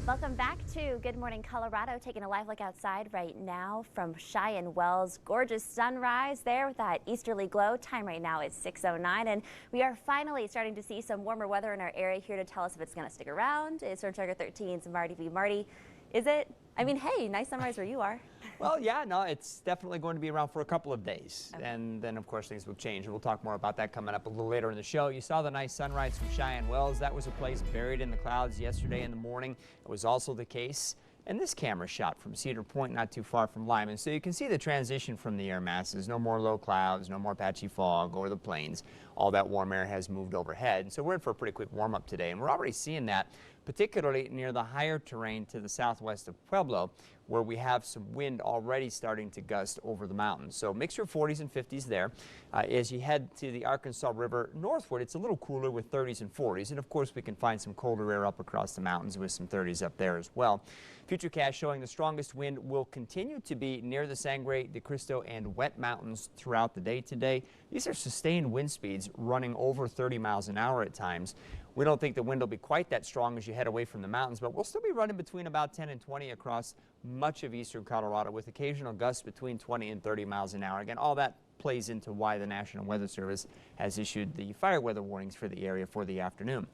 Welcome back to Good Morning Colorado. Taking a live look outside right now from Cheyenne Wells. Gorgeous sunrise there with that easterly glow. Time right now is 6:09, and we are finally starting to see some warmer weather in our area. Here to tell us if it's going to stick around is Storm Tracker 13's Marty V. Marty, is it? I mean, hey, nice sunrise where you are. Well, yeah, no, it's definitely going to be around for a couple of days. Okay. And then, of course, things will change. We'll talk more about that coming up a little later in the show. You saw the nice sunrise from Cheyenne Wells. That was a place buried in the clouds yesterday in the morning. It was also the case in this camera shot from Cedar Point, not too far from Lyman. So you can see the transition from the air masses. No more low clouds, no more patchy fog over the plains. All that warm air has moved overhead. So we're in for a pretty quick warm-up today. And we're already seeing that, particularly near the higher terrain to the southwest of Pueblo, where we have some wind already starting to gust over the mountains. So mixture of 40s and 50s there. As you head to the Arkansas River northward, it's a little cooler with 30s and 40s. And of course, we can find some colder air up across the mountains with some 30s up there as well. Futurecast showing the strongest wind will continue to be near the Sangre de Cristo and Wet Mountains throughout the day today. These are sustained wind speeds running over 30 miles an hour at times. We don't think the wind will be quite that strong as you head away from the mountains, but we'll still be running between about 10 and 20 across much of eastern Colorado with occasional gusts between 20 and 30 miles an hour. Again, all that plays into why the National Weather Service has issued the fire weather warnings for the area for the afternoon.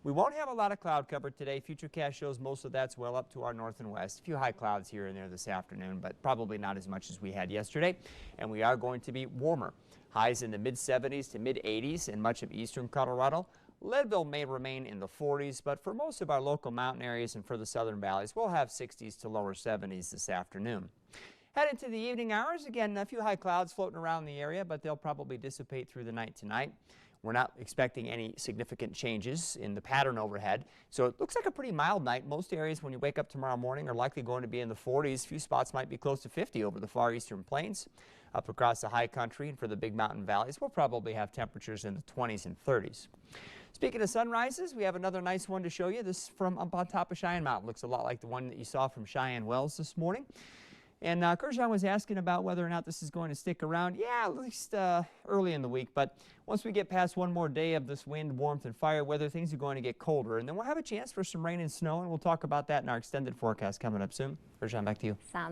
We won't have a lot of cloud cover today. Futurecast shows most of that's well up to our north and west. A few high clouds here and there this afternoon, but probably not as much as we had yesterday. And we are going to be warmer. Highs in the mid-70s to mid-80s in much of eastern Colorado. Leadville may remain in the 40s, but for most of our local mountain areas and for the southern valleys, we'll have 60s to lower 70s this afternoon. Head into the evening hours, again, a few high clouds floating around the area, but they'll probably dissipate through the night tonight. We're not expecting any significant changes in the pattern overhead, so it looks like a pretty mild night. Most areas when you wake up tomorrow morning are likely going to be in the 40s. A few spots might be close to 50 over the far eastern plains. Up across the high country and for the big mountain valleys, we'll probably have temperatures in the 20s and 30s. Speaking of sunrises, we have another nice one to show you. This from up on top of Cheyenne Mountain. Looks a lot like the one that you saw from Cheyenne Wells this morning. And Kershaw was asking about whether or not this is going to stick around. Yeah, at least early in the week. But once we get past one more day of this wind, warmth, and fire weather, things are going to get colder. And then we'll have a chance for some rain and snow, and we'll talk about that in our extended forecast coming up soon. Kershaw, back to you. Sounds